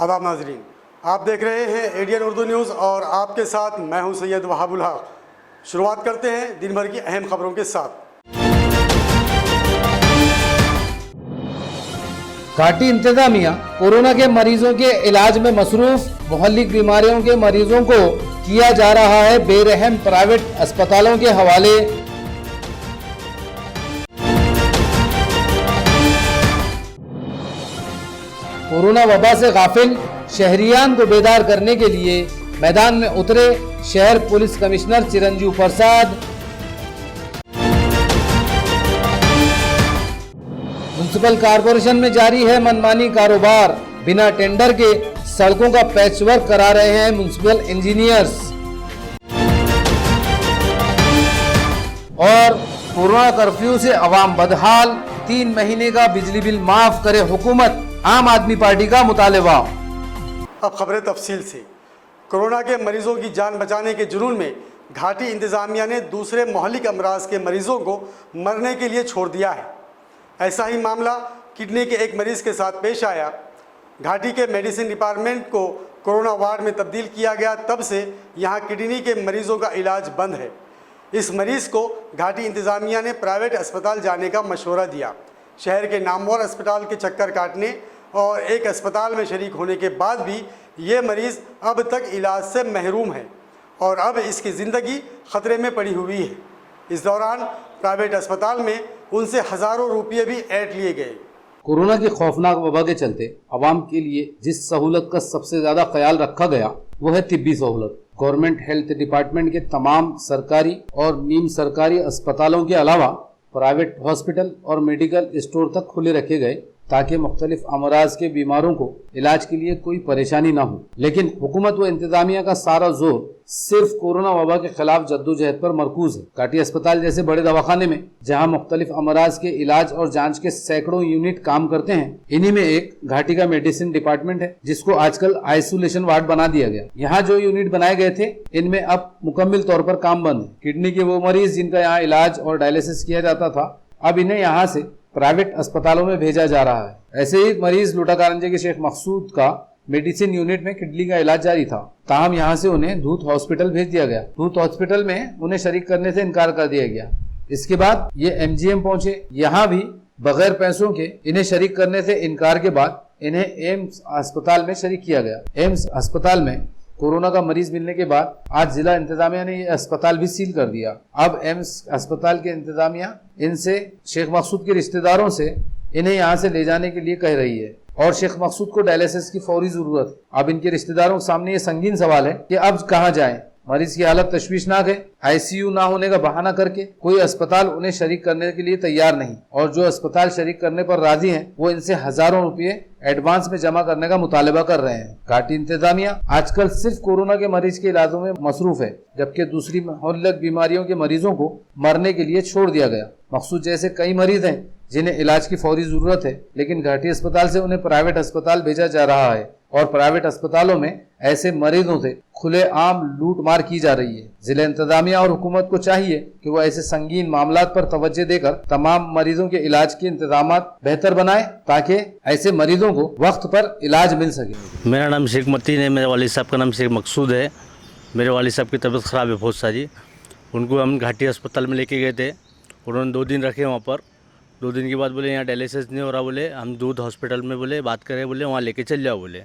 आदाब नाजरीन, आप देख रहे हैं एडीएन उर्दू न्यूज़ और आपके साथ मैं हूं सैयद वहाबुल हक। शुरुआत करते हैं दिन भर की अहम खबरों के साथ। घाटी इंतजामिया कोरोना के मरीजों के इलाज में मसरूफ। मुहल्लिक बीमारियों के मरीजों को किया जा रहा है बेरहम प्राइवेट अस्पतालों के हवाले। कोरोना वबा से गाफिल शहरियान को बेदार करने के लिए मैदान में उतरे शहर police commissioner Chiranjeev Prasad. Municipal corporation में जारी है मनमानी कारोबार। बिना टेंडर के सड़कों का पैचवर्क करा रहे हैं म्युनिसिपल इंजीनियर्स। और कोरोना कर्फ्यू से अवाम बदहाल, 3 महीने का बिजली बिल माफ करे हुकूमत, आम आदमी पार्टी का मुतालबा। अब खबरें तफसील से। कोरोना के मरीजों की जान बचाने के जुनून में घाटी इंतजामिया ने दूसरे मोहल्लिक अमराज के मरीजों को मरने के लिए छोड़ दिया है। ऐसा ही मामला किडनी के एक मरीज़ के साथ पेश आया। घाटी के मेडिसिन डिपार्टमेंट को कोरोना वार्ड में तब्दील किया गया, तब से यहाँ किडनी के मरीज़ों का इलाज बंद है। इस मरीज़ को घाटी इंतज़ामिया ने प्राइवेट अस्पताल जाने का मशवरा दिया। शहर के नामवर अस्पताल के चक्कर काटने और एक अस्पताल में शरीक होने के बाद भी ये मरीज़ अब तक इलाज से महरूम है और अब इसकी ज़िंदगी ख़तरे में पड़ी हुई है। इस दौरान प्राइवेट अस्पताल में उनसे हज़ारों रुपये भी ऐंठ लिए गए। कोरोना की खौफनाक वबा के चलते अवाम के लिए जिस सहूलत का सबसे ज्यादा ख्याल रखा गया वो है तिब्बी सहूलत। गवर्नमेंट हेल्थ डिपार्टमेंट के तमाम सरकारी और नीम सरकारी अस्पतालों के अलावा प्राइवेट हॉस्पिटल और मेडिकल स्टोर तक खुले रखे गए ताकि मुख्तलिफ अमराज के बीमारों को इलाज के लिए कोई परेशानी ना हो। लेकिन हुकूमत व इंतजामिया का सारा जोर सिर्फ कोरोना वबा के खिलाफ जद्दोजहद पर मरकूज है। घाटी अस्पताल जैसे बड़े दवाखाने में जहां मुख्तलिफ अमराज के इलाज और जांच के सैकड़ों यूनिट काम करते हैं, इन्हीं में एक घाटी का मेडिसिन डिपार्टमेंट है जिसको आजकल आइसोलेशन वार्ड बना दिया गया। यहाँ जो यूनिट बनाए गए थे इनमें अब मुकम्मल तौर पर काम बंद है। किडनी के वो मरीज जिनका यहाँ इलाज और डायलिसिस किया जाता था, अब इन्हें यहाँ से प्राइवेट अस्पतालों में भेजा जा रहा है। ऐसे ही मरीज लुटा कारंजे के शेख मकसूद का मेडिसिन यूनिट में किडनी का इलाज जारी था, ताहम यहाँ से उन्हें धूत हॉस्पिटल भेज दिया गया। धूत हॉस्पिटल में उन्हें शरीक करने से इनकार कर दिया गया। इसके बाद ये एमजीएम पहुंचे। यहाँ भी बगैर पैसों के इन्हें शरीक करने से इनकार के बाद इन्हें एम्स अस्पताल में शरीक किया गया। एम्स अस्पताल में कोरोना का मरीज मिलने के बाद आज जिला इंतजामिया ने ये अस्पताल भी सील कर दिया। अब एम्स अस्पताल के इंतजामिया इनसे शेख मकसूद के रिश्तेदारों से इन्हें यहाँ से ले जाने के लिए कह रही है और शेख मकसूद को डायलिसिस की फौरी जरूरत है। अब इनके रिश्तेदारों के सामने ये संगीन सवाल है कि अब कहाँ जाएं। मरीज की हालत तशवीशनाक है। आईसीयू ना होने का बहाना करके कोई अस्पताल उन्हें शरीक करने के लिए तैयार नहीं और जो अस्पताल शरीक करने पर राजी हैं वो इनसे हजारों रुपये एडवांस में जमा करने का मुतालबा कर रहे हैं। घाटी इंतजामिया आजकल सिर्फ कोरोना के मरीज के इलाजों में मसरूफ है, जबकि दूसरी मोहल्लिक बीमारियों के मरीजों को मरने के लिए छोड़ दिया गया। मकसूद जैसे कई मरीज हैं जिन्हें इलाज की फौरी जरूरत है, लेकिन घाटी अस्पताल से उन्हें प्राइवेट अस्पताल भेजा जा रहा है और प्राइवेट अस्पतालों में ऐसे मरीजों से खुलेआम लूट मार की जा रही है। जिला इंतजामिया और हुकूमत को चाहिए कि वो ऐसे संगीन मामलात पर तवज्जो देकर तमाम मरीजों के इलाज के इंतजामात बेहतर बनाए ताकि ऐसे मरीजों को वक्त पर इलाज मिल सके। मेरा नाम शेख मतीन है। मेरे वालिद साहब का नाम शेख मकसूद है। मेरे वालिद साहब की तबीयत ख़राब है बहुत सारी। उनको हम घाटी अस्पताल में लेके गए थे। उन्होंने 2 दिन रखे वहाँ पर। 2 दिन के बाद बोले यहाँ डायलिसिस नहीं हो रहा, बोले हम दूध हॉस्पिटल में बोले बात करें, बोले वहाँ लेके चल जाओ। बोले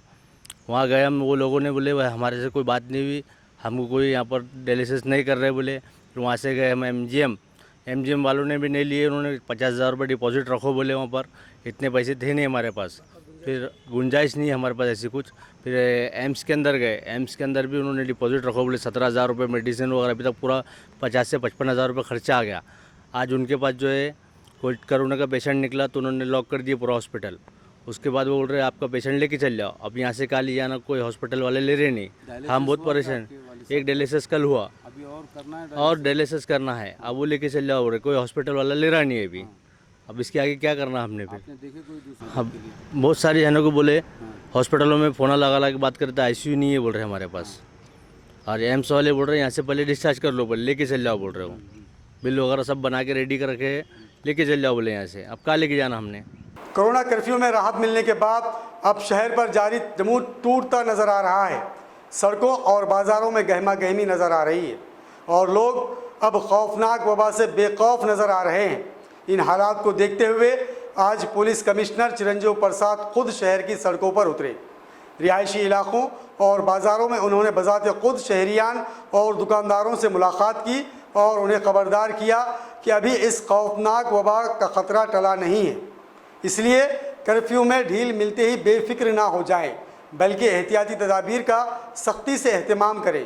वहाँ गए हम, वो लोगों ने बोले हमारे से कोई बात नहीं हुई, हमको कोई यहाँ पर डायलिसिस नहीं कर रहे बोले। फिर वहाँ से गए हम एमजीएम वालों ने भी नहीं लिए। उन्होंने 50,000 रुपये डिपॉजिट रखो बोले वहाँ पर। इतने पैसे थे नहीं हमारे पास, फिर गुंजाइश नहीं है हमारे पास ऐसी कुछ। फिर एम्स के अंदर गए। एम्स के अंदर भी उन्होंने डिपॉजिट रखो बोले 17,000 रुपये मेडिसिन वगैरह। अभी तक पूरा 50 से 55,000 रुपये खर्चा आ गया। आज उनके पास जो है कोई कोरोना का पेशेंट निकला तो उन्होंने लॉक कर दिया पूरा हॉस्पिटल। उसके बाद वो बोल रहे आपका पेशेंट लेके चल जाओ। अब यहाँ से कल जाना, कोई हॉस्पिटल वाले ले रहे नहीं। हम बहुत परेशान। एक डायलिसिस कल हुआ, अभी और डायलिसिस करना है। अब वो लेके चल जाओ, कोई हॉस्पिटल वाला ले रहा नहीं है अभी। अब इसके आगे क्या करना हमने फिर। हम बहुत सारे जनों को बोले, हॉस्पिटलों में फ़ोन लगा के बात करते, आईसीयू नहीं है बोल रहे हमारे पास। और एम्स वाले बोल रहे हैं यहाँ से पहले डिस्चार्ज कर लो, पहले लेके चल जाओ बोल रहे हो। बिल वगैरह सब बना के रेडी कर रखे लेके चल जाओ बोले यहाँ से। अब कहाँ लेके जाना हमने। कोरोना कर्फ्यू में राहत मिलने के बाद अब शहर पर जारी जमूद टूटता नज़र आ रहा है। सड़कों और बाज़ारों में गहमा गहमी नज़र आ रही है और लोग अब खौफनाक वबा से बेखौफ नज़र आ रहे हैं। इन हालात को देखते हुए आज पुलिस कमिश्नर चिरंजीव प्रसाद खुद शहर की सड़कों पर उतरे। रिहायशी इलाकों और बाज़ारों में उन्होंने बज़ाते खुद शहरियान और दुकानदारों से मुलाकात की और उन्हें खबरदार किया कि अभी इस खौफनाक वबा का ख़तरा टला नहीं है, इसलिए कर्फ्यू में ढील मिलते ही बेफिक्र ना हो जाएं, बल्कि एहतियाती तदाबीर का सख्ती से एहतमाम करें।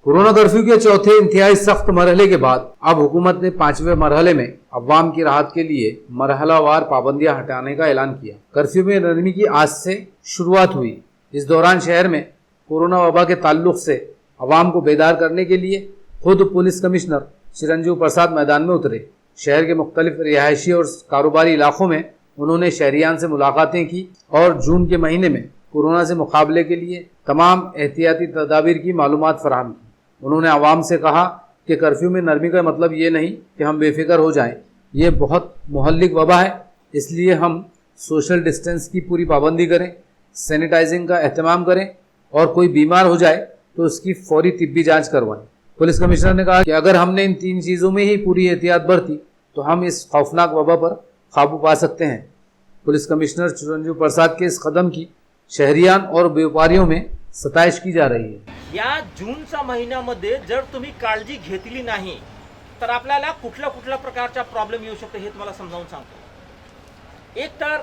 कोरोना कर्फ्यू के चौथे इंतहाई सख्त मरहले के बाद अब हुकूमत ने 5वें मरहले में अवाम की राहत के लिए मरहलावार पाबंदियां हटाने का ऐलान किया। कर्फ्यू में नरमी की आज से शुरुआत हुई। इस दौरान शहर में कोरोना वबा के ताल्लुक से अवाम को बेदार करने के लिए खुद पुलिस कमिश्नर चिरंजीव प्रसाद मैदान में उतरे। शहर के मुख्तलिफ रिहायशी और कारोबारी इलाकों में उन्होंने शहरियान से मुलाकातें की और जून के महीने में कोरोना से मुकाबले के लिए तमाम एहतियाती तदाबीर की मालूमात फराहम की। उन्होंने आवाम से कहा कि कर्फ्यू में नरमी का मतलब ये नहीं कि हम बेफिक्र हो जाएं। ये बहुत मुहल्लिक वबा है, इसलिए हम सोशल डिस्टेंस की पूरी पाबंदी करें, सैनिटाइजिंग का एहतमाम करें और कोई बीमार हो जाए तो उसकी फौरी तिब्बी जांच करवाएं। पुलिस कमिश्नर ने कहा कि अगर हमने इन 3 चीज़ों में ही पूरी एहतियात बरती तो हम इस खौफनाक वबा पर काबू पा सकते हैं। पुलिस कमिश्नर चिरंजीव प्रसाद के इस कदम की शहरियान और व्यापारियों में सताइश की जा रही है। या जूनच्या महिन्यामध्ये जर तुम्ही काळजी घेतली नाही तर आपल्याला कुठल्या कुठल्या प्रकारचा प्रॉब्लेम येऊ शकतो हे तुम्हाला समजावून सांगतो। एक तर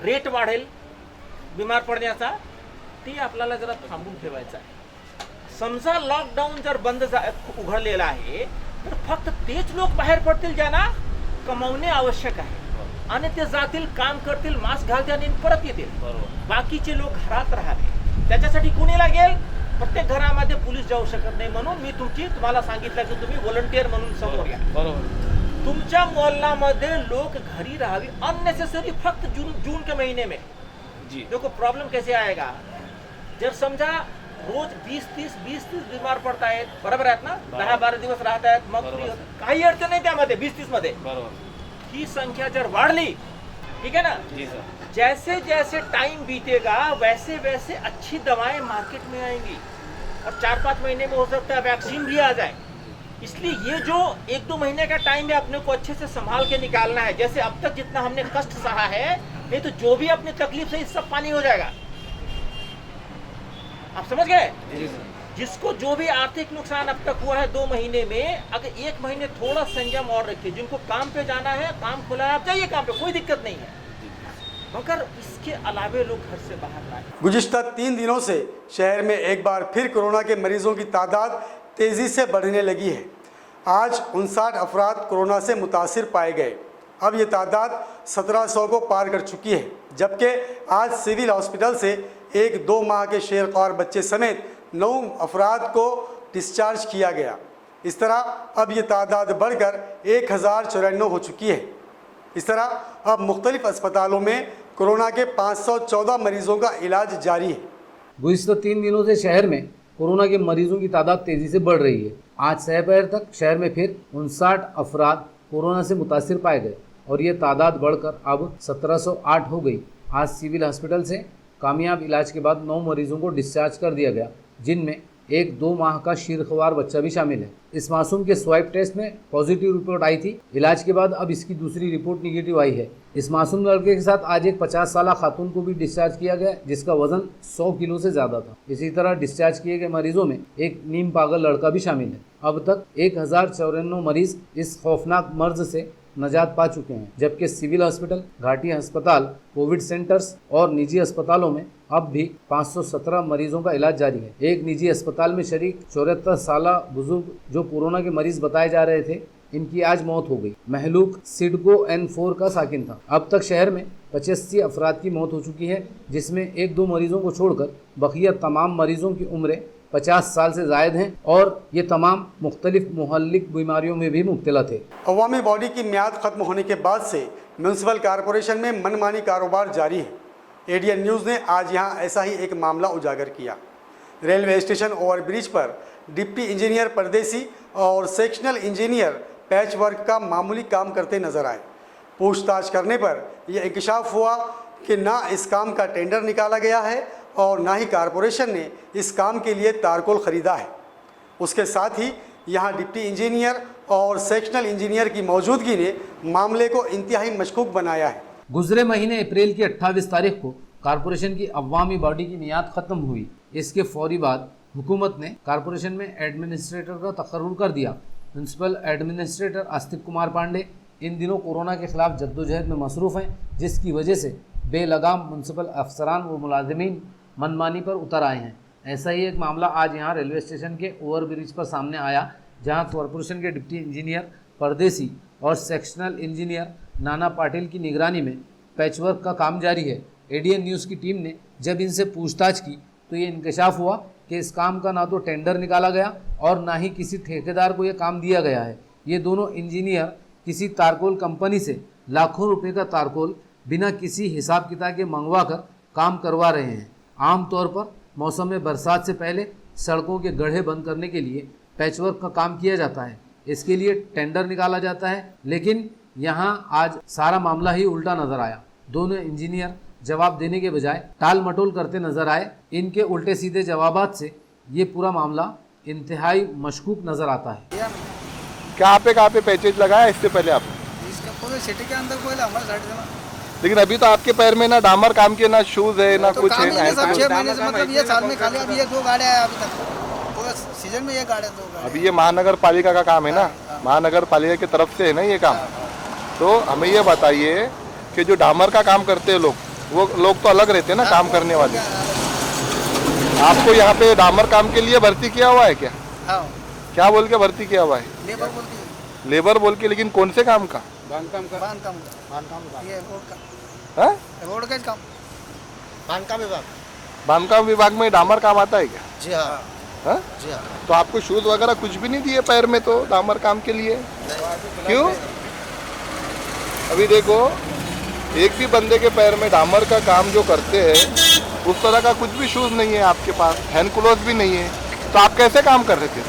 रेट वाढेल बीमार पडण्याचा, ती आपल्याला जरा थांबून ठेवायचं आहे। समजा लॉकडाऊन जर बंद उघडलेला आहे तर फक्त तेच लोक बाहेर पडतील ज्यांना कमावणे आवश्यक आहे आणि ते जातील, काम करतील, मास्क घालतील आणि परत येतील। बाकीचे लोक घरात राहावे, त्याच्यासाठी कोणी लागेल? प्रत्येक घरामध्ये पोलीस जाऊ शकत नाही, म्हणून मी तुम्हाला सांगितलं की तुम्ही व्हॉलंटियर म्हणून समोर या। तुमच्या मोहल्ल्यामध्ये लोक घरी राहावे अननेसेसरी फक्त जून के महीने में। देखो प्रॉब्लम कैसे आएगा, जर समजा रोज 20-30 बीमार पड़ता है, बराबर आहेत ना, 10-12 दिवस राहत आहेत, मग काही अडचण नाही त्यामध्ये 20-30 मध्ये। ही संख्या जर वाढली, ठीक है ना जी सर, जैसे जैसे टाइम बीतेगा वैसे वैसे अच्छी दवाएं मार्केट में आएंगी और 4-5 महीने में हो सकता है वैक्सीन भी आ जाए। इसलिए ये जो 1-2 महीने का टाइम है अपने को अच्छे से संभाल के निकालना है। जैसे अब तक जितना हमने कष्ट सहा है, नहीं तो जो भी अपनी तकलीफ से सब पानी हो जाएगा। आप समझ गए? जिसको जो भी आर्थिक नुकसान अब तक हुआ है 2 महीने में, अगर 1 महीने थोड़ा संयम और रखिए। जिनको काम पे जाना है, काम खुला है, आप जाइए काम पे, कोई दिक्कत नहीं है, मगर इसके अलावे लोग घर से बाहर ना आए। गुज़िश्ता 3 दिनों से शहर में एक बार फिर कोरोना के मरीजों की तादाद तेज़ी से बढ़ने लगी है। आज 59 अफराद कोरोना से मुतासिर पाए गए। अब ये तादाद 1700 को पार कर चुकी है, जबकि आज सिविल हॉस्पिटल से 1-2 माह के शेरख्वार बच्चे समेत 9 अफराद को डिस्चार्ज किया गया। इस तरह अब ये तादाद बढ़कर 1094 हो चुकी है। इस तरह अब मुख्तलिफ अस्पतालों में कोरोना के 514 मरीजों का इलाज जारी है। गुज़िश्ता 3 दिनों से शहर में कोरोना के मरीजों की तादाद तेज़ी से बढ़ रही है। आज दोपहर तक शहर में फिर 59 अफराद कोरोना से मुतासिर पाए गए और ये तादाद बढ़कर अब 1708 हो गई। आज सिविल हॉस्पिटल से कामयाब इलाज के बाद 9 मरीजों को डिस्चार्ज कर दिया गया, जिनमें 1-2 माह का शीरख्वार बच्चा भी शामिल है। इस मासूम के स्वाइप टेस्ट में पॉजिटिव रिपोर्ट आई थी। इलाज के बाद अब इसकी दूसरी रिपोर्ट निगेटिव आई है। इस मासूम लड़के के साथ आज एक 50 साल खातून को भी डिस्चार्ज किया गया, जिसका वजन 100 किलो से ज़्यादा था। इसी तरह डिस्चार्ज किए गए मरीजों में एक नीम पागल लड़का भी शामिल है। अब तक 1094 मरीज इस खौफनाक मर्ज से नजात पा चुके हैं, जबकि सिविल हॉस्पिटल, घाटी अस्पताल, कोविड सेंटर्स और निजी अस्पतालों में अब भी 517 मरीजों का इलाज जारी है। एक निजी अस्पताल में शरीक 74 साल बुजुर्ग जो कोरोना के मरीज बताए जा रहे थे, इनकी आज मौत हो गई। महलूक सिडको N4 का साकिन था। अब तक शहर में 85 अफराद की मौत हो चुकी है, जिसमें 1-2 मरीजों को छोड़कर बकिया तमाम मरीजों की उम्रें 50 साल से ज़ायद हैं और ये तमाम मुख्तलिफ मुहल्लिक बीमारियों में भी मुब्तला थे। अवामी बॉडी की मियाद ख़त्म होने के बाद से म्यूनसिपल कॉरपोरेशन में मनमानी कारोबार जारी है। एडीएन न्यूज़ ने आज यहाँ ऐसा ही एक मामला उजागर किया। रेलवे स्टेशन ओवरब्रिज पर डिप्टी इंजीनियर परदेसी और सेक्शनल इंजीनियर पैच वर्क का मामूली काम करते नजर आए। पूछताछ करने पर यह इंकशाफ हुआ कि ना इस काम का टेंडर निकाला गया है और ना ही कारपोरेशन ने इस काम के लिए तारकोल खरीदा है। उसके साथ ही यहाँ डिप्टी इंजीनियर और सेक्शनल इंजीनियर की मौजूदगी ने मामले को इंतहाई मशकूक बनाया है। गुजरे महीने अप्रैल की 28 तारीख को कारपोरेशन की अवामी बॉडी की मियाद खत्म हुई। इसके फौरी बाद हुकूमत ने कारपोरेशन में एडमिनिस्ट्रेटर का तकर्रुर कर दिया। म्यूनसिपल एडमिनिस्ट्रेटर आस्तिक कुमार पांडे इन दिनों कोरोना के खिलाफ जद्दोजहद में मसरूफ़ हैं, जिसकी वजह से बेलगाम म्यूनसिपल अफसरान व मुलाजिमीन मनमानी पर उतर आए हैं। ऐसा ही एक मामला आज यहाँ रेलवे स्टेशन के ओवरब्रिज पर सामने आया, जहाँ कॉरपोरेशन के डिप्टी इंजीनियर परदेसी और सेक्शनल इंजीनियर नाना पाटिल की निगरानी में पैचवर्क का काम जारी है। एडीएन न्यूज़ की टीम ने जब इनसे पूछताछ की तो ये इंकशाफ हुआ कि इस काम का ना तो टेंडर निकाला गया और ना ही किसी ठेकेदार को ये काम दिया गया है। ये दोनों इंजीनियर किसी तारकोल कंपनी से लाखों रुपए का तारकोल बिना किसी हिसाब किताब के मंगवा कर काम करवा रहे हैं। आमतौर पर मौसम में बरसात से पहले सड़कों के गड्ढे बंद करने के लिए पैचवर्क का काम किया जाता है। इसके लिए टेंडर निकाला जाता है, लेकिन यहाँ आज सारा मामला ही उल्टा नजर आया। दोनों इंजीनियर जवाब देने के बजाय टाल मटोल करते नजर आए। इनके उल्टे सीधे जवाबात से ये पूरा मामला इंतहाई मशकूक नजर आता है। कहाँ पे पैचेज लगाया इससे पहले आप? इसका पूरे सिटी के अंदर कोई हमारे साइड से ना। लेकिन अभी तो आपके पैर में ना डामर काम के, ना शूज है, ना तो कुछ काम है, ही ना नहीं, सब कुछ। 6 महीने से मतलब ये साल में खाली अभी ये 2 गाड़ियां है अभी तक पूरा सीजन में, ये गाड़ियां 2 गाड़ियां। अभी ये महानगर पालिका का काम है ना, महानगर पालिका की तरफ से है ना ये काम। तो हमें ये बताइए कि जो डामर का काम करते हैं लोग, वो लोग तो अलग रहते हैं ना काम करने वाले। आपको यहाँ पे डामर काम के लिए भर्ती किया हुआ है क्या? हाँ, क्या बोल के भर्ती किया हुआ है? लेबर बोलती है, लेबर बोल के, लेकिन कौन से काम का? बांधकाम का, ये रोड का, हाँ? रोड का काम, बांधकाम विभाग में डामर काम आता है क्या? जी हाँ, हाँ? जी हाँ। तो आपको शूज वगैरह कुछ भी नहीं दिए पैर में तो डामर काम के लिए? क्यों? अभी देखो, एक भी बंदे के पैर में डामर का काम जो करते हैं उस तरह का कुछ भी शूज नहीं है आपके पास, हैंड ग्लोव्स भी नहीं है, तो आप कैसे काम कर रहे थे?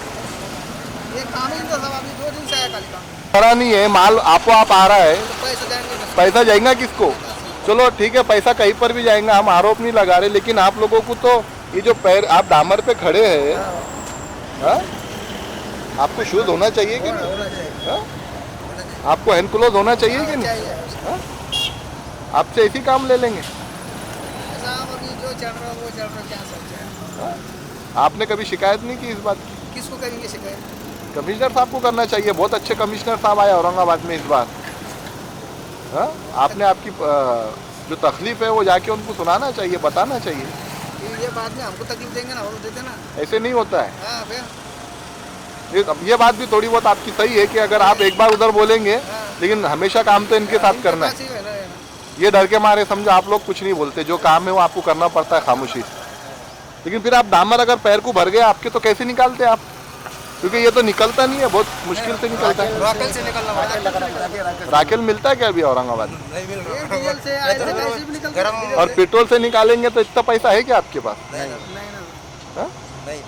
ये काम ही नहीं था सब, अभी 2 दिन से आया खाली काम। करा नहीं है, माल आपको आप आ रहा है, तो पैसे जाएंगे बस। पैसा जाएगा किसको? चलो ठीक है, पैसा कहीं पर भी जाएगा, हम आरोप नहीं लगा रहे, लेकिन आप लोगों को तो ये जो पैर आप डामर पे खड़े हैं, हाँ? आपको शूज होना चाहिए कि नहीं? होना चाहिए, हाँ? आपको हैंड ग्लोव्स होना चाहिए कि नहीं? चाहिए। हाँ? आपसे इसी काम ले लेंगे। ऐसा अभी जो चल रहा है वो चल रहा है, क्या सोचा है? आपने कभी शिकायत नहीं की इस बात की? किसको करेंगे शिकायत? कमिश्नर साहब को करना चाहिए, बहुत अच्छे कमिश्नर साहब आए औरंगाबाद में इस बार। हाँ? आपने आपकी जो तकलीफ है वो जाके उनको सुनाना चाहिए, बताना चाहिए। ये बाद में हमको तकलीफ देंगे ना, वो दे देना। ऐसे नहीं होता है। हाँ फिर ये बात भी थोड़ी बहुत आपकी सही है कि अगर आप एक बार उधर बोलेंगे, लेकिन हमेशा काम तो इनके साथ करना है। ये डर के मारे समझो आप लोग कुछ नहीं बोलते, जो काम है वो आपको करना पड़ता है खामोशी से। लेकिन फिर आप डामर अगर पैर को भर गए आपके तो कैसे निकालते आप? क्योंकि ये तो निकलता नहीं है, बहुत मुश्किल से निकलता है। राकेल से निकलना पड़ता है। राकेल मिलता है क्या अभी औरंगाबाद में? डीजल से आए थे, कैसे भी निकलता है। और पेट्रोल से निकालेंगे तो इतना पैसा है क्या आपके पास? नहीं ना, हाँ? नहीं।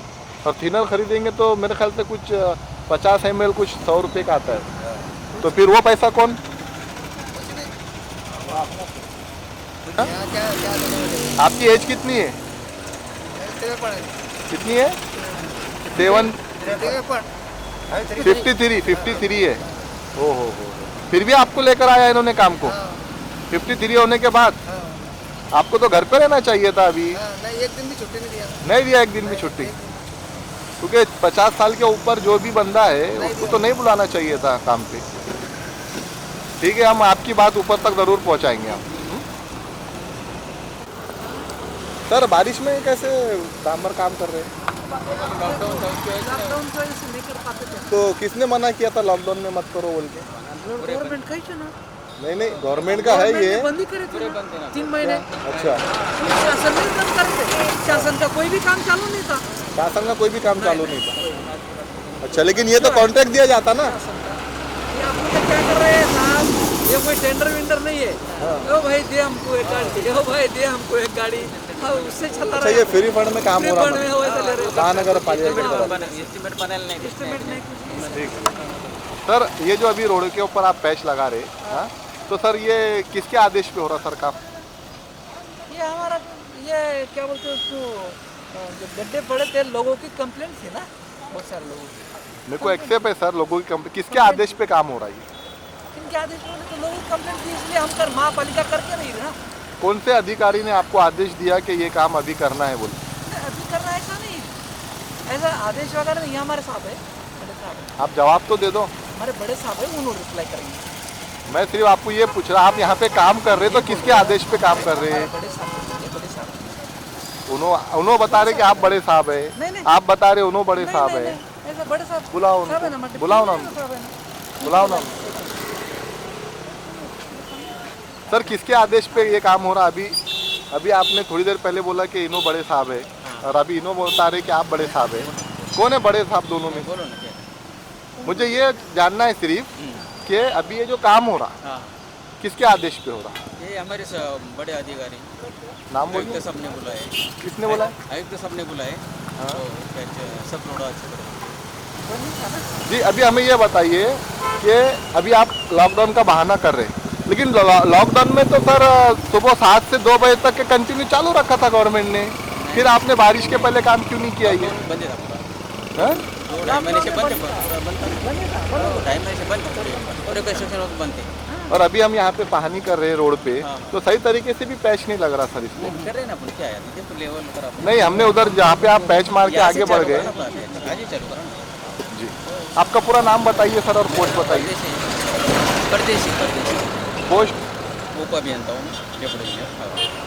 और थिनर खरीदेंगे तो मेरे ख्याल से कुछ 50 ml कुछ 100 रुपये का आता है, तो फिर वो पैसा कौन? हाँ? क्या आपकी एज कितनी है? कितनी है? 53 है। हो। फिर भी आपको लेकर आया इन्होंने काम को। 53 होने के बाद आपको तो घर पे रहना चाहिए था अभी। नहीं, एक दिन भी छुट्टी नहीं दिया। नहीं दिया एक दिन भी छुट्टी, क्योंकि 50 साल के ऊपर जो भी बंदा है उसको तो नहीं बुलाना चाहिए था काम पे। ठीक है, हम आपकी बात ऊपर तक जरूर पहुंचाएंगे हम। सर, बारिश में कैसे डामर काम कर रहे हैं? लॉकडाउन तो ऐसे नहीं कर पाते थे। तो किसने मना किया था लॉकडाउन में मत करो बोल के? गवर्नमेंट का ही था ना। नहीं, गवर्नमेंट का है ये। बंद ही करे थे 3 महीने। अच्छा, शासन ने बंद करे थे, शासन का कोई भी काम चालू नहीं था। शासन का कोई भी काम चालू नहीं था। अच्छा, लेकिन ये तो कॉन्ट्रैक्ट दिया जाता ना। ये आप लोग क्या कर रहे हैं साहब? ये कोई टेंडर वेंडर नहीं है। ओ भाई दे हमको एक गाड़ी, ओ भाई दे हमको एक गाड़ी, हाँ उससे चला रहा अच्छा, है। ये फ्री फंड में काम हो रहा फंड में हो ऐसा ले रहे हैं। महानगर पालिका की तरफ। एस्टिमेट नहीं कुछ। ठीक है सर, ये जो अभी रोड के ऊपर आप पैच लगा रहे, हाँ, तो सर ये किसके आदेश पे हो रहा सर काम? ये हमारा ये क्या बोलते हैं उसको जो गड्ढे पड़े थे लोगों की कंप्लेंट थी ना, बहुत सारे लोगों की। मेरे को एक्सेप्ट है सर, लोगों की कंप्लेंट किसके आदेश पे काम हो रहा है? इनके आदेश पर तो लोगों की कंप्लेंट थी, इसलिए हम कर महापालिका करके रही ना। कौन से अधिकारी ने आपको आदेश दिया कि ये काम अभी करना है बोले? अभी करना है ऐसा नहीं, ऐसा आदेश वगैरह नहीं, हमारे साहब है, बड़े साहब है, आप जवाब तो दे दो। हमारे बड़े साहब है, उन्होंने रिप्लाई करेंगे। मैं सिर्फ आपको ये पूछ रहा, आप यहाँ पे काम कर रहे हैं तो किसके आदेश पे काम कर रहे हैं? बड़े साहब है, ये बड़े साहब है। उन्होंने बता रहे कि आप बड़े साहब है, नहीं। आप बता रहे उन्होंने बड़े साहब नहीं, है। नहीं, ऐसा बड़े साहब बुलाओ साहब है ना, उनको, मतलब बुलाओ ना साहब है ना। बुलाओ ना। सर किसके आदेश पे ये काम हो रहा? अभी आपने थोड़ी देर पहले बोला कि इनो बड़े साहब है और अभी इनो बता रहे कि आप बड़े साहब है। कौन है बड़े साहब दोनों में? मुझे ये जानना है सिर्फ कि अभी ये जो काम हो रहा किसके आदेश पे हो रहा? ये हमारे बड़े अधिकारी नाम आयुक्त बोलिए। साहब ने बुलाए, किसने बोला? आयुक्त साहब ने बुलाए, तो सब थोड़ा अच्छा जी अभी हमें ये बताइए कि अभी आप लॉकडाउन का बहाना कर रहे हैं, लेकिन लॉकडाउन में तो सर सुबह 7 से 2 बजे तक के कंटिन्यू चालू रखा था गवर्नमेंट ने, फिर आपने बारिश के पहले काम क्यों नहीं किया ये? बंद था पूरा, हाँ? 2-2.5 महीने से बंद था, पूरा बंद था, 2.5 महीने से बंद था, और कंस्ट्रक्शन बंद थे। और अभी हम यहाँ पे पानी कर रहे हैं रोड पे, तो सही तरीके से भी पैच नहीं लग रहा सर इसमें। कर रहे हैं ना अपन, क्या है देखो लेवल पर आप नहीं, हमने उधर जहाँ पे आप पैच मार के आगे बढ़ गए। आज ही चालू करा ना। जी आपका पूरा नाम बताइए सर और पोस्ट बताइए। परदेशी पोस्ट वो अभियंता हूँ, डेप्यूटी इंजीनियर,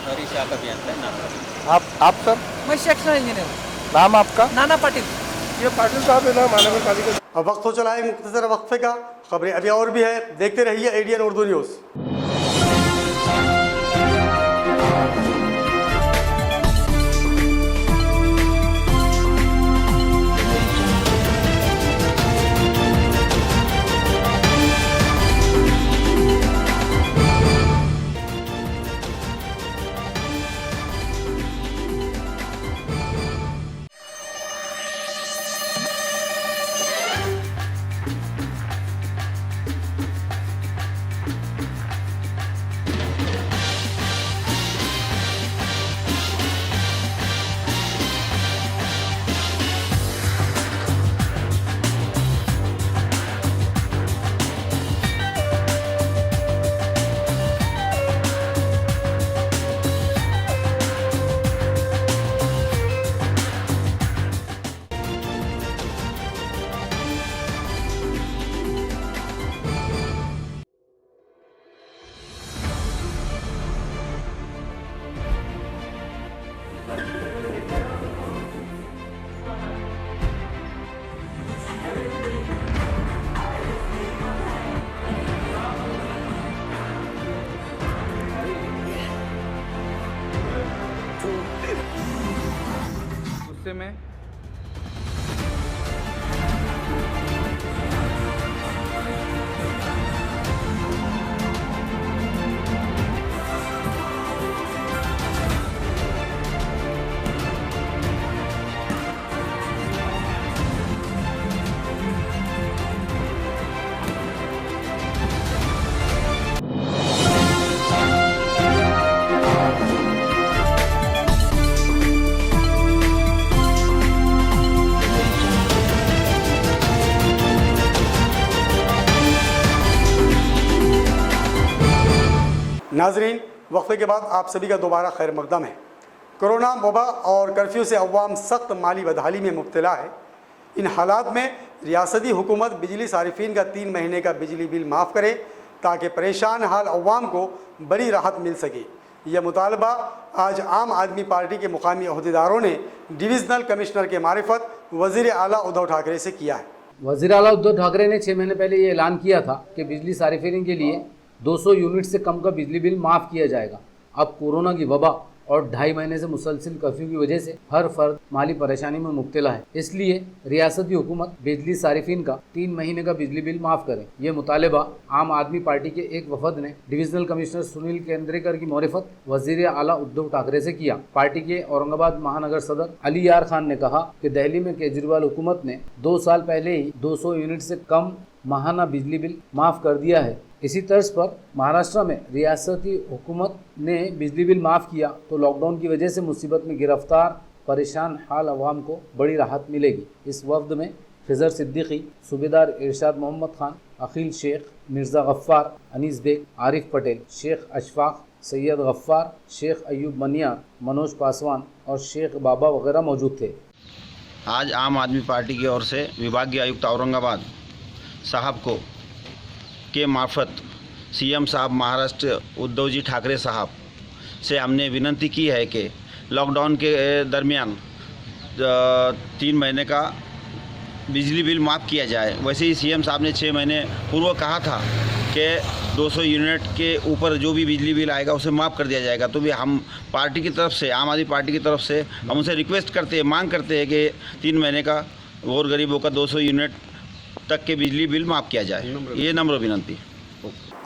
हरीश शाह का अभियंता है नाम। आप सर मैं सेक्शनल इंजीनियर, नाम आपका? नाना पाटिल। ये पाटिल साहब है ना महानगर पालिका। अब वक्त हो चला है मुख्तसर वक्फे का, खबरें अभी और भी है, देखते रहिए एडीएन उर्दू न्यूज़। गुस्से में नाजरीन, वक्फे के बाद आप सभी का दोबारा खैर मकदम है। कोरोना वबा और कर्फ्यू से अवाम सख्त माली बदहाली में मुब्तला है। इन हालात में रियासती हुकूमत बिजली सारिफिन का 3 महीने का बिजली बिल माफ़ करे ताकि परेशान हाल अवाम को बड़ी राहत मिल सके। यह मुतालबा आज आम आदमी पार्टी के मुकामी अहदेदारों ने डिविजनल कमिश्नर के मारिफत वज़ीर आला उद्धव ठाकरे से किया है। वज़ीर आला उद्धव ठाकरे ने 6 महीने पहले ये ऐलान किया था कि बिजली सारिफिन के लिए 200 यूनिट से कम का बिजली बिल माफ़ किया जाएगा। अब कोरोना की वबा और 2.5 महीने से मुसलसिल कर्फ्यू की वजह से हर फर्द माली परेशानी में मुब्तला है, इसलिए रियासती हुकूमत बिजली सारिफिन का 3 महीने का बिजली बिल माफ़ करे। ये मुतालबा आम आदमी पार्टी के एक वफद ने डिविजनल कमिश्नर सुनील केंद्रेकर की मारिफत वज़ीर आला उद्धव ठाकरे से किया। पार्टी के औरंगाबाद महानगर सदर अली यार खान ने कहा कि दिल्ली में केजरीवाल हुकूमत ने 2 साल पहले ही 200 यूनिट से कम माहाना बिजली बिल माफ़ कर दिया है, इसी तर्ज पर महाराष्ट्र में रियासती हुकूमत ने बिजली बिल माफ़ किया तो लॉकडाउन की वजह से मुसीबत में गिरफ्तार परेशान हाल अवाम को बड़ी राहत मिलेगी। इस वफ्द में खिजर सिद्दीकी, सूबेदार इरशाद मोहम्मद खान, अखिल शेख, मिर्ज़ा गफ्फार, अनीस बेग, आरिफ पटेल, शेख अशफाक, सैयद गफ्फार, शेख अयूब मनियार, मनोज पासवान और शेख बाबा वगैरह मौजूद थे। आज आम आदमी पार्टी की ओर से विभागीय आयुक्त औरंगाबाद साहब को के मार्फत सीएम साहब महाराष्ट्र उद्धव जी ठाकरे साहब से हमने विनती की है कि लॉकडाउन के दरमियान 3 महीने का बिजली बिल माफ़ किया जाए। वैसे ही सीएम साहब ने 6 महीने पूर्व कहा था कि 200 यूनिट के ऊपर जो भी बिजली बिल आएगा उसे माफ़ कर दिया जाएगा। तो भी हम पार्टी की तरफ से, आम आदमी पार्टी की तरफ से हम उनसे रिक्वेस्ट करते हैं, मांग करते हैं कि 3 महीने का और गरीबों का 200 यूनिट तक के बिजली बिल माफ़ किया जाए। ये नम्र विनंती।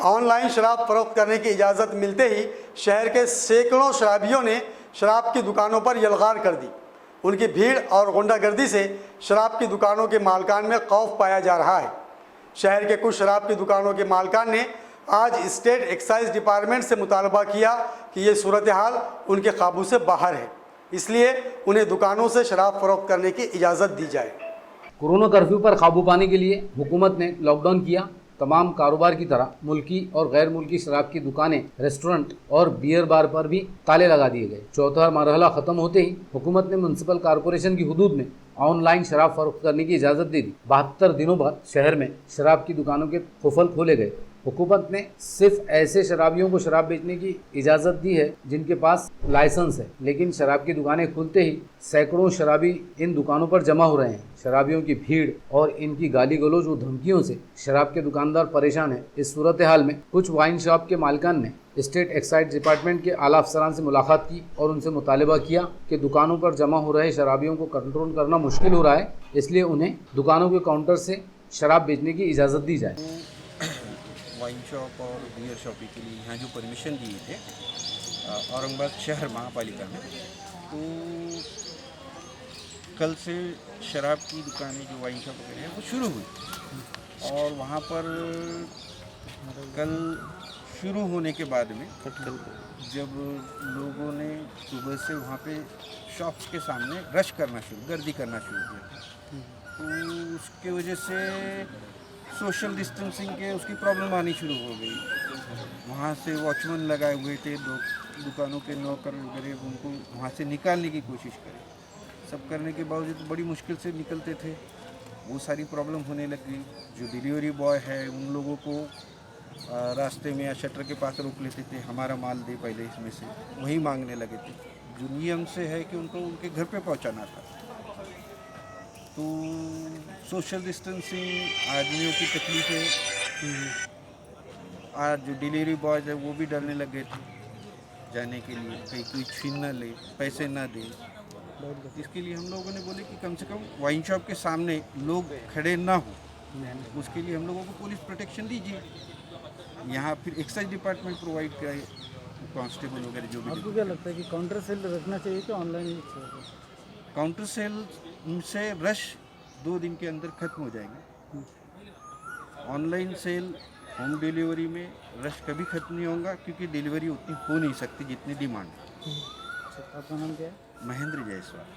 ऑनलाइन शराब फरोख्त करने की इजाज़त मिलते ही शहर के सैकड़ों शराबियों ने शराब की दुकानों पर यलगार कर दी। उनकी भीड़ और गुंडागर्दी से शराब की दुकानों के मालकान में खौफ पाया जा रहा है। शहर के कुछ शराब की दुकानों के मालकान ने आज स्टेट एक्साइज डिपार्टमेंट से मुतालबा किया कि ये सूरत हाल उनके काबू से बाहर है, इसलिए उन्हें दुकानों से शराब फरोख्त करने की इजाज़त दी जाए। कोरोना कर्फ्यू पर काबू पाने के लिए हुकूमत ने लॉकडाउन किया। तमाम कारोबार की तरह मुल्की और गैर मुल्की शराब की दुकानें, रेस्टोरेंट और बियर बार पर भी ताले लगा दिए गए। चौथा मरहला ख़त्म होते ही हुकूमत ने म्युनिसिपल कॉरपोरेशन की हुदूद में ऑनलाइन शराब फरोख्त करने की इजाज़त दे दी। 72 दिनों बाद शहर में शराब की दुकानों के कुफल खोले गए। हुकूमत ने सिर्फ ऐसे शराबियों को शराब बेचने की इजाज़त दी है जिनके पास लाइसेंस है, लेकिन शराब की दुकानें खुलते ही सैकड़ों शराबी इन दुकानों पर जमा हो रहे हैं। शराबियों की भीड़ और इनकी गाली गलौज और धमकियों से शराब के दुकानदार परेशान हैं। इस सूरत हाल में कुछ वाइन शॉप के मालिकान ने स्टेट एक्साइज डिपार्टमेंट के आला अफसरान से मुलाकात की और उनसे मुतालबा किया कि दुकानों पर जमा हो रहे शराबियों को कंट्रोल करना मुश्किल हो रहा है, इसलिए उन्हें दुकानों के काउंटर से शराब बेचने की इजाज़त दी जाए। वाइन शॉप और बियर शॉपिंग के लिए यहाँ जो परमिशन दिए थे औरंगाबाद शहर महापालिका में, तो कल से शराब की दुकानें जो वाइन शॉप वगैरह हैं वो शुरू हुई। और वहाँ पर कल शुरू होने के बाद में जब लोगों ने सुबह से वहाँ पे शॉप्स के सामने रश करना शुरू, गर्दी करना शुरू किया, तो उसके वजह से सोशल डिस्टेंसिंग के उसकी प्रॉब्लम आनी शुरू हो गई। वहाँ से वॉचमैन लगाए हुए थे, दुकानों के नौकर वगैरह, उनको वहाँ से निकालने की कोशिश करी। सब करने के बावजूद बड़ी मुश्किल से निकलते थे। वो सारी प्रॉब्लम होने लग गई। जो डिलीवरी बॉय है उन लोगों को रास्ते में या शटर के पास रोक लेते थे, हमारा माल दे पहले इसमें से, वही मांगने लगे थे। जो नियम से है कि उनको उनके घर पे पहुँचाना था। तो सोशल डिस्टेंसिंग, आदमियों की तकलीफ़ें, आज जो डिलीवरी बॉयज़ है वो भी डरने लगे थे जाने के लिए, कहीं कोई छीन ना ले, पैसे ना दे। इसके लिए हम लोगों ने बोले कि कम से कम वाइन शॉप के सामने लोग खड़े ना हो, उसके लिए हम लोगों को पुलिस प्रोटेक्शन दीजिए। यहाँ फिर एक्साइज डिपार्टमेंट प्रोवाइड कराए, कांस्टेबल वगैरह जो भी। आपको क्या लगता है कि काउंटर सेल रखना चाहिए कि ऑनलाइन? काउंटर सेल से रश 2 दिन के अंदर खत्म हो जाएगा। ऑनलाइन सेल, होम डिलीवरी में रश कभी खत्म नहीं होगा, क्योंकि डिलीवरी उतनी हो नहीं सकती जितनी डिमांड है। आपका नाम क्या है? महेंद्र जायसवाल।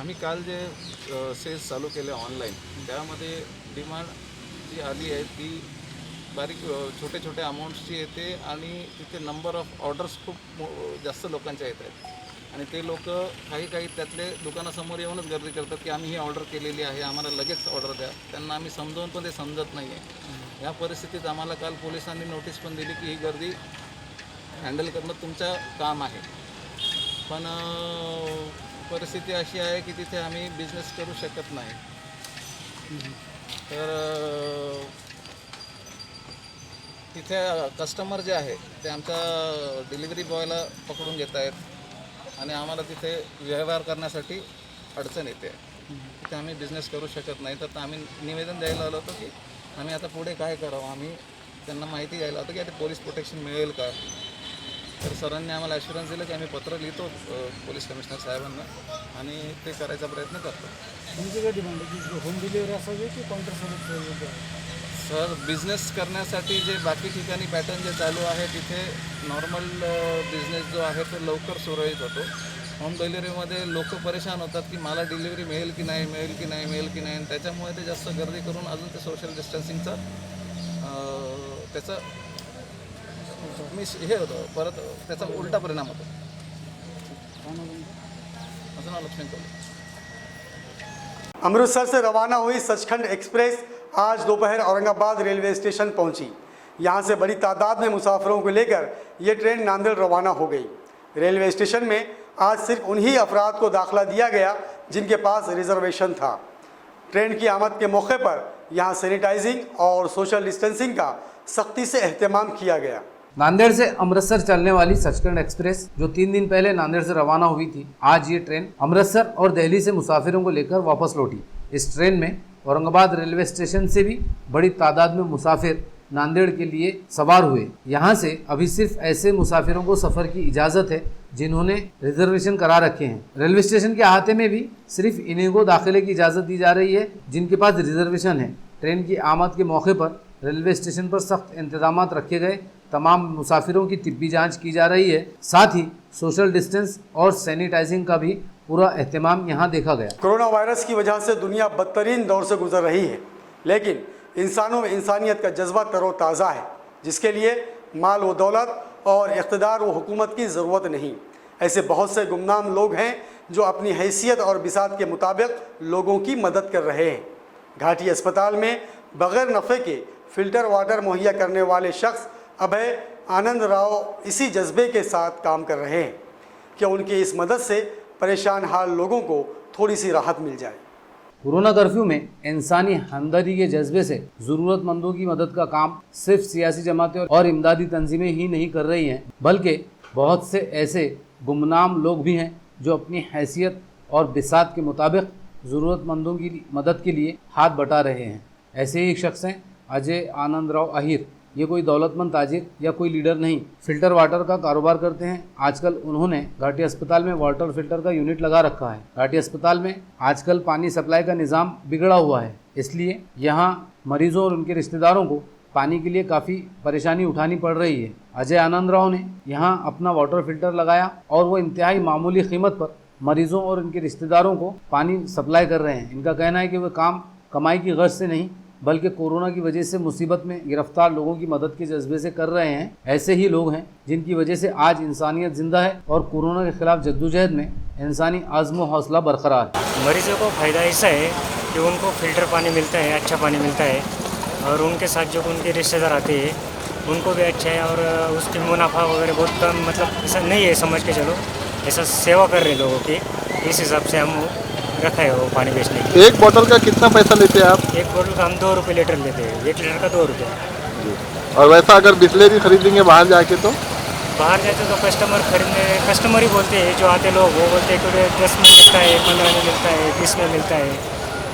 आम्ही काल जे सेल्स चालू केले ऑनलाईन, त्यामध्ये डिमांड जी आली आहे ती बारीक छोटे छोटे अमाऊंट्सची येते आणि तिथे नंबर ऑफ ऑर्डर्स खूप जास्त लोकांच्या येत आहेत आणि ते लोक काही त्यातले दुकानासमोर येऊनच गर्दी करतात की आम्ही ही ऑर्डर केलेली आहे, आम्हाला लगेच ऑर्डर द्या. त्यांना आम्ही समजावून पण ते समजत नाही आहे. या परिस्थितीत आम्हाला काल पोलिसांनी नोटीस पण दिली की ही गर्दी हँडल करणं तुमचं काम आहे. पण परिस्थिती अशी आहे की तिथे आम्ही बिझनेस करू शकत नाही. तर तिथे कस्टमर जे आहे ते आमच्या डिलिव्हरी बॉयला पकडून घेत आहेत आणि आम्हाला तिथे व्यवहार करण्यासाठी अडचण येते. तिथे आम्ही बिझनेस करू शकत नाही. तर आम्ही निवेदन द्यायला आलो होतो की आम्ही आता पुढे काय करावं. आम्ही त्यांना माहिती द्यायला होतं की आता पोलीस प्रोटेक्शन मिळेल का. तर सरांनी आम्हाला ॲश्युरन्स दिलं की आम्ही पत्र लिहितो पोलीस कमिशनर साहेबांना आणि ते करायचा प्रयत्न करतो. तुमची काय डिमांड आहे की होम डिलिव्हरी असावी की काउंटर सर्व्हिस? सर बिझनेस करण्यासाठी जे बाकी ठिकाणी पॅटर्न जे चालू आहे तिथे नॉर्मल बिझनेस जो आहे तो लवकर सुरळीत होतो. होम डिलिव्हरीमध्ये लोक परेशान होतात की मला डिलिव्हरी मिळेल की नाही मिळेल की नाही मिळेल की नाही, आणि त्याच्यामुळे ते जास्त गर्दी करून अजून ते सोशल डिस्टन्सिंगचा त्याचा हे होतं, परत त्याचा उलटा परिणाम होतो. असं नाव लक्ष्मी कौल. अमृतसर से रवाना हुई सचखंड एक्सप्रेस आज दोपहर औरंगाबाद रेलवे स्टेशन पहुंची। यहां से बड़ी तादाद में मुसाफिरों को लेकर ये ट्रेन नांदेड़ रवाना हो गई। रेलवे स्टेशन में आज सिर्फ उन्हीं अफराद को दाखिला दिया गया जिनके पास रिजर्वेशन था। ट्रेन की आमद के मौके पर यहां सैनिटाइजिंग और सोशल डिस्टेंसिंग का सख्ती से एहतमाम किया गया। नांदेड़ से अमृतसर चलने वाली सचखंड एक्सप्रेस जो 3 दिन पहले नांदेड़ से रवाना हुई थी, आज ये ट्रेन अमृतसर और दिल्ली से मुसाफिरों को लेकर वापस लौटी। इस ट्रेन में औरंगाबाद रेलवे स्टेशन से भी बड़ी तादाद में मुसाफिर नांदेड़ के लिए सवार हुए। यहाँ से अभी सिर्फ ऐसे मुसाफिरों को सफ़र की इजाज़त है जिन्होंने रिजर्वेशन करा रखे हैं। रेलवे स्टेशन के अहाते में भी सिर्फ इन्हीं को दाखिले की इजाज़त दी जा रही है जिनके पास रिजर्वेशन है। ट्रेन की आमद के मौके पर रेलवे स्टेशन पर सख्त इंतजाम रखे गए। तमाम मुसाफिरों की तिब्बी जांच की जा रही है, साथ ही सोशल डिस्टेंस और सैनिटाइजिंग का भी पूरा एहतमाम यहाँ देखा गया। कोरोना वायरस की वजह से दुनिया बदतरीन दौर से गुजर रही है, लेकिन इंसानों में इंसानियत का जज्बा तरोताज़ा है, जिसके लिए माल व दौलत और इक़्तिदार व हुकूमत की ज़रूरत नहीं। ऐसे बहुत से गुमनाम लोग हैं जो अपनी हैसियत और बिसात के मुताबिक लोगों की मदद कर रहे हैं। घाटी अस्पताल में बग़ैर नफ़े के फ़िल्टर वाटर मुहैया करने वाले शख्स अभय आनंद राव इसी जज्बे के साथ काम कर रहे हैं कि उनकी इस मदद से परेशान हाल लोगों को थोड़ी सी राहत मिल जाए। कोरोना कर्फ्यू में इंसानी हमदर्दी के जज्बे से ज़रूरतमंदों की मदद का काम सिर्फ सियासी जमातें और इमदादी तंजीमें ही नहीं कर रही हैं, बल्कि बहुत से ऐसे गुमनाम लोग भी हैं जो अपनी हैसियत और बिसात के मुताबिक ज़रूरतमंदों की मदद के लिए हाथ बटा रहे हैं। ऐसे ही एक शख्स हैं अजय आनंद राव अहिर। ये कोई दौलतमंद ताजिर या कोई लीडर नहीं, फ़िल्टर वाटर का कारोबार करते हैं। आजकल उन्होंने घाटी अस्पताल में वाटर फिल्टर का यूनिट लगा रखा है। घाटी अस्पताल में आजकल पानी सप्लाई का निज़ाम बिगड़ा हुआ है, इसलिए यहाँ मरीजों और उनके रिश्तेदारों को पानी के लिए काफ़ी परेशानी उठानी पड़ रही है। अजय आनंद राव ने यहाँ अपना वाटर फिल्टर लगाया और वो इंतहाई मामूली कीमत पर मरीजों और उनके रिश्तेदारों को पानी सप्लाई कर रहे हैं। इनका कहना है कि वो काम कमाई की गर्ज से नहीं बल्कि कोरोना की वजह से मुसीबत में गिरफ्तार लोगों की मदद के जज्बे से कर रहे हैं। ऐसे ही लोग हैं जिनकी वजह से आज इंसानियत जिंदा है और कोरोना के खिलाफ जद्दोजहद में इंसानी आज़्म व हौसला बरकरार है। मरीजों को फ़ायदा ऐसा है कि उनको फ़िल्टर पानी मिलता है, अच्छा पानी मिलता है, और उनके साथ जो उनके रिश्तेदार आते हैं उनको भी अच्छा है, और उसकी मुनाफा वगैरह बहुत कम, मतलब ऐसा नहीं है, समझ के चलो ऐसा सेवा कर रहे लोगों की। इस हिसाब से हम रखा है वो पानी बेचने की। एक बोतल का कितना पैसा लेते हैं आप? एक बोतल का हम 2 रुपये लीटर लेते हैं, 1 लीटर का 2 रुपये। और वैसा अगर बिस्लेरी खरीदेंगे बाहर जाके तो बाहर जाते तो कस्टमर ही बोलते हैं, जो आते लोग वो बोलते हैं कि 10 में मिलता है, 15 में मिलता है, 20 में मिलता है,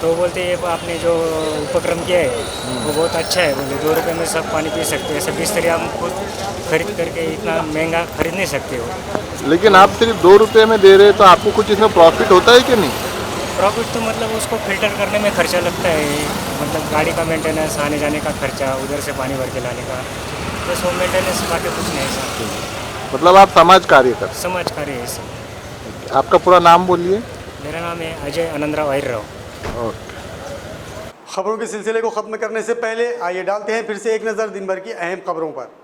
तो बोलते हैं आपने जो उपक्रम किया है वो बहुत अच्छा है, बोले 2 रुपये में सब पानी पी सकते हैं। ऐसे बिस्लरी हम खुद खरीद करके इतना महंगा खरीद नहीं सकते हो। लेकिन आप सिर्फ 2 रुपये में दे रहे तो आपको कुछ इसमें प्रॉफिट होता है कि नहीं? प्रॉफिट तो मतलब उसको फ़िल्टर करने में खर्चा लगता है, मतलब गाड़ी का मेंटेनेंस, आने जाने का खर्चा, उधर से पानी भर के लाने का, बस वो मेंटेनेंस, बाकी कुछ नहीं सर। मतलब आप समाज कार्य कर? समाज कार्य है सर। आपका पूरा नाम बोलिए। मेरा नाम है अजय आनंद राव अहिर राव। खबरों के सिलसिले को ख़त्म करने से पहले आइए डालते हैं फिर से एक नज़र दिन भर की अहम खबरों पर।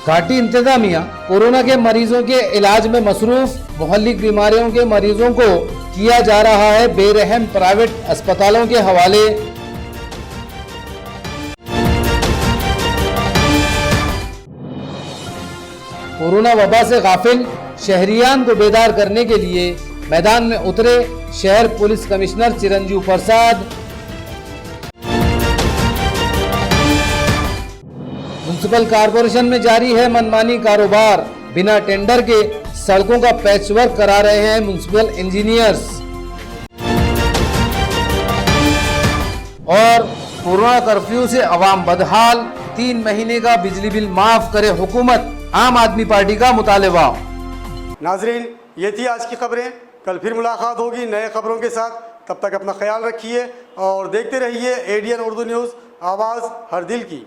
घाटी इंतजामिया कोरोना के मरीजों के इलाज में मसरूफ। मुहल्लिक बीमारियों के मरीजों को किया जा रहा है बेरहम प्राइवेट अस्पतालों के हवाले। कोरोना वबा से गाफिल शहरियान को बेदार करने के लिए मैदान में उतरे शहर police commissioner Chiranjeev Prasad. Municipal corporation में जारी है मनमानी कारोबार। बिना टेंडर के सड़कों का पैचवर्क करा रहे हैं म्युनिसिपल इंजीनियर्स। और कोरोना कर्फ्यू से अवाम बदहाल, 3 महीने का बिजली बिल माफ करे हुकूमत, आम आदमी पार्टी का मुतालबा। नाजरीन, ये थी आज की खबरें। कल फिर मुलाकात होगी नए खबरों के साथ। तब तक अपना ख्याल रखिए और देखते रहिए ADN उर्दू न्यूज़, आवाज़ हर दिल की।